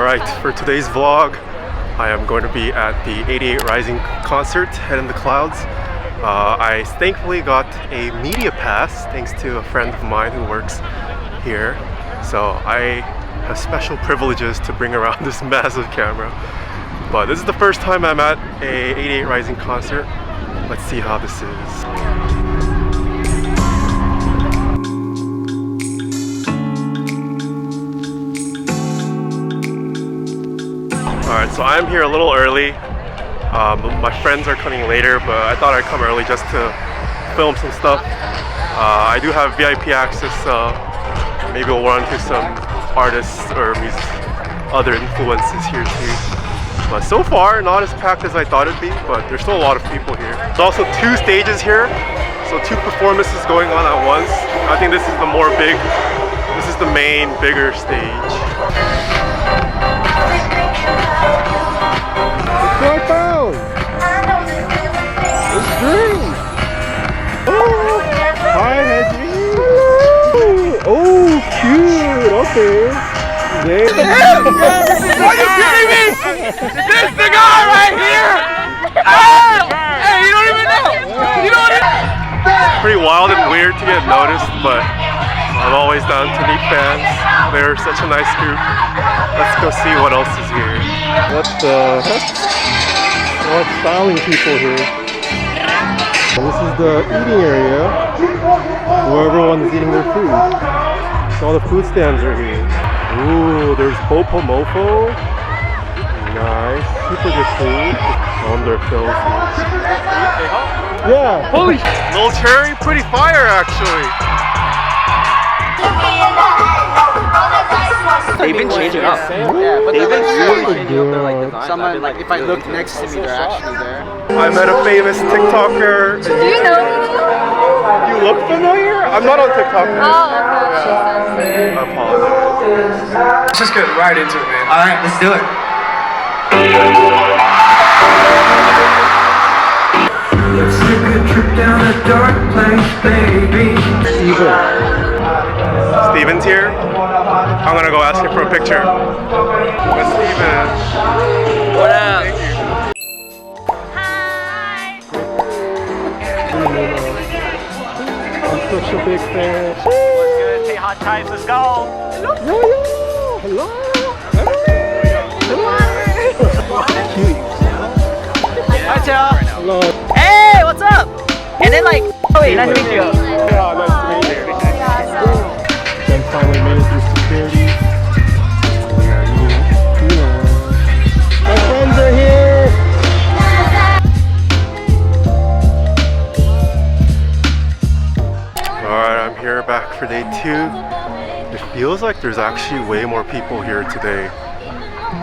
Alright, for today's vlog, I am going to be at the 88rising concert, Head in the Clouds. I thankfully got a media pass thanks to a friend of mine who works here. So I have special privileges to bring around this massive camera. But this is the first time I'm at a 88rising concert. Let's see how this is. Alright, so I'm here a little early. My friends are coming later, but I thought I'd come early just to film some stuff. I do have VIP access, so maybe we'll run into some artists or other influences here too. But so far, not as packed as I thought it'd be, but there's still a lot of people here. There's also 2 stages here, so 2 performances going on at once. I think this is the main, bigger stage. It's my phone! It's Drew! Oh! Hi, Hedgie! Oh, cute! Okay. Are you kidding me? This the guy right here! Oh! Hey, you don't even know! You don't even know! Pretty wild and weird to get noticed, but I'm always down to meet fans. They're such a nice group. Let's go see what else is here. What the heck? What's styling people here? This is the eating area where everyone's eating their food. So all the food stands are here. Ooh, there's Popo Mofo. Nice. Super good food. On their fills. Yeah. Holy Little Cherry, pretty fire actually. They've been changing up. Yeah, but they've been really changing up their designs. Someone, like, if I look next to me, they're actually there. I met a famous TikToker. Do you know me? You look familiar? I'm not on TikTok. Oh, okay. I apologize. Let's just get right into it, man. Alright, let's do it. Let's take a trip down a dark place, baby. Steven's here. I'm gonna go ask him for a picture. With Steven. What up? Thank you. Hi. I'm such a big fan. What's good? Taeha types, let's go! Yo, hello. Hi, Taeha. Hello. Hey, what's up? And then like, oh wait, nice to meet you. Yeah, nice to meet you. Then finally made it through security. My friends are here. Alright, I'm here back for day 2. It feels like there's actually way more people here today.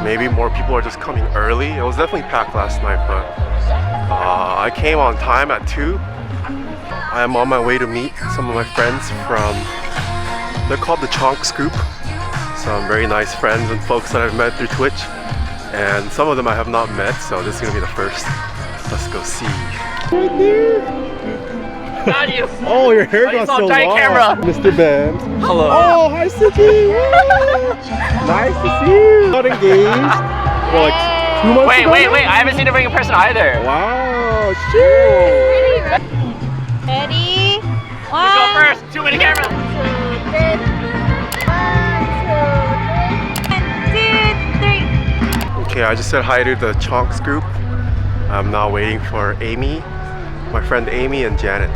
Maybe more people are just coming early. It was definitely packed last night, but I came on time at 2. I am on my way to meet some of my friends from, they're called the Chonks group. Some very nice friends and folks that I've met through Twitch. And some of them I have not met, so this is gonna be the first. Let's go see. Right there. Got you. Oh, your hair got so long. Camera. Mr. Ben. Hello. Oh, hi, Suki. Nice to see you. Not engaged. Well, like 2 months ago? Wait. I haven't seen her in person either. Wow, shit. Ready? Let's go first. 2 minute camera. 1, 2, 3. Okay, I just said hi to the Chonks group. I'm now waiting for Amy, my friend Amy and Janet.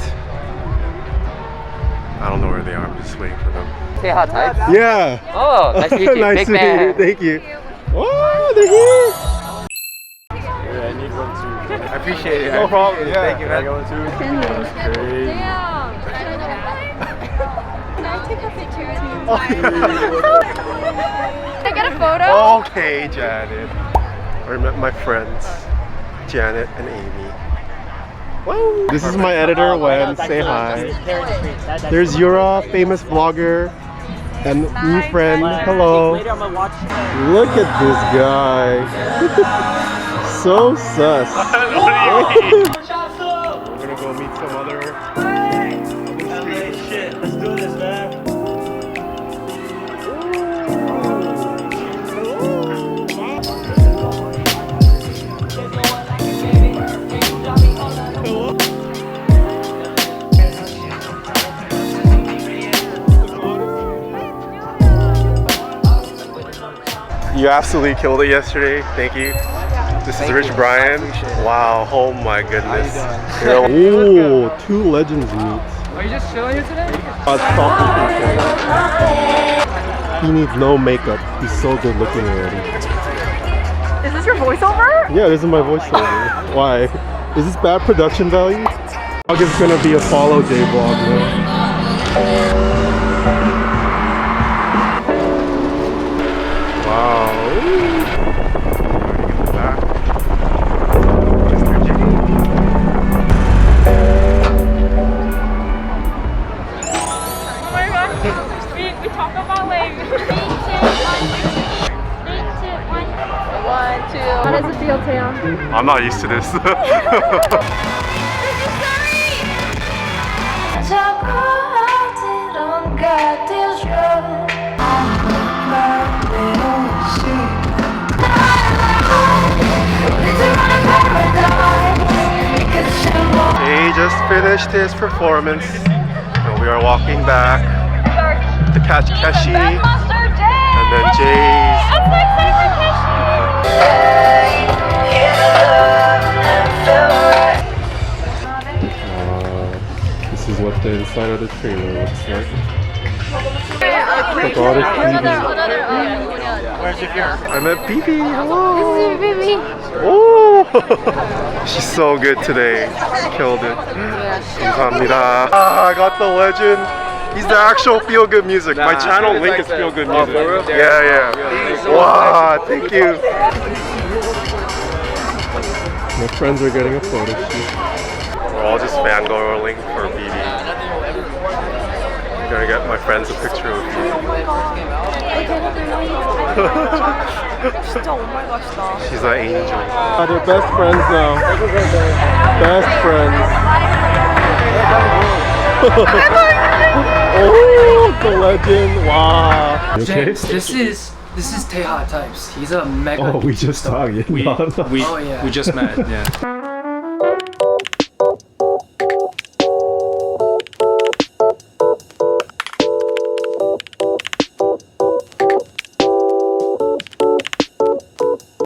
I don't know where they are, I'm just waiting for them. Taeha types? Yeah! Oh, nice to meet you. Nice Big to meet man. you, thank you. Oh, they're here! Yeah, I need one too. I appreciate it. No problem, yeah. Thank you, man. I got one too. That's great. Damn. Can I take a picture with you? Can I get a photo? Okay, Janet. I met my friends, Janet and Amy. Woo. This is my editor, Wen. Say hi. There's Yura, famous vlogger, and new friend. Hello. Look at this guy. So sus. We're gonna go meet some other. Shit, let's do this, man. You absolutely killed it yesterday. Thank you. This is Rich Brian. Wow. Oh my goodness. Oh, two legends meet. Are you just chilling here today? He needs no makeup. He's so good looking already. Is this your voiceover? Yeah, this is my voiceover. Why? Is this bad production value? Vlog is gonna be a follow day vlog though. Wow. Oh my gosh. We talk about like 3, 2, 1. 3, 2, 1. 1, 2. How does it feel, Taeha? I'm not used to this. He just finished his performance and we are walking back to catch Keshi and then Jay's. I'm so excited for Keshi. This is what the inside of the trailer looks like. Another. I met Bibi. Hello. This is Bibi. Oh, she's so good today. Killed it. 감사합니다. I got the legend. He's the actual feel good music. My channel link is feel good music. Yeah. Wow, thank you. My friends are getting a photo shoot. We're all just fangirling for Bibi. Gonna get my friends a picture of Bibi. She's an angel. They're best friends now. Best friends. Oh, the legend! Wow. You okay? James, this is Taeha types. He's a mega. Oh, we just talked. Oh yeah. We just met, yeah.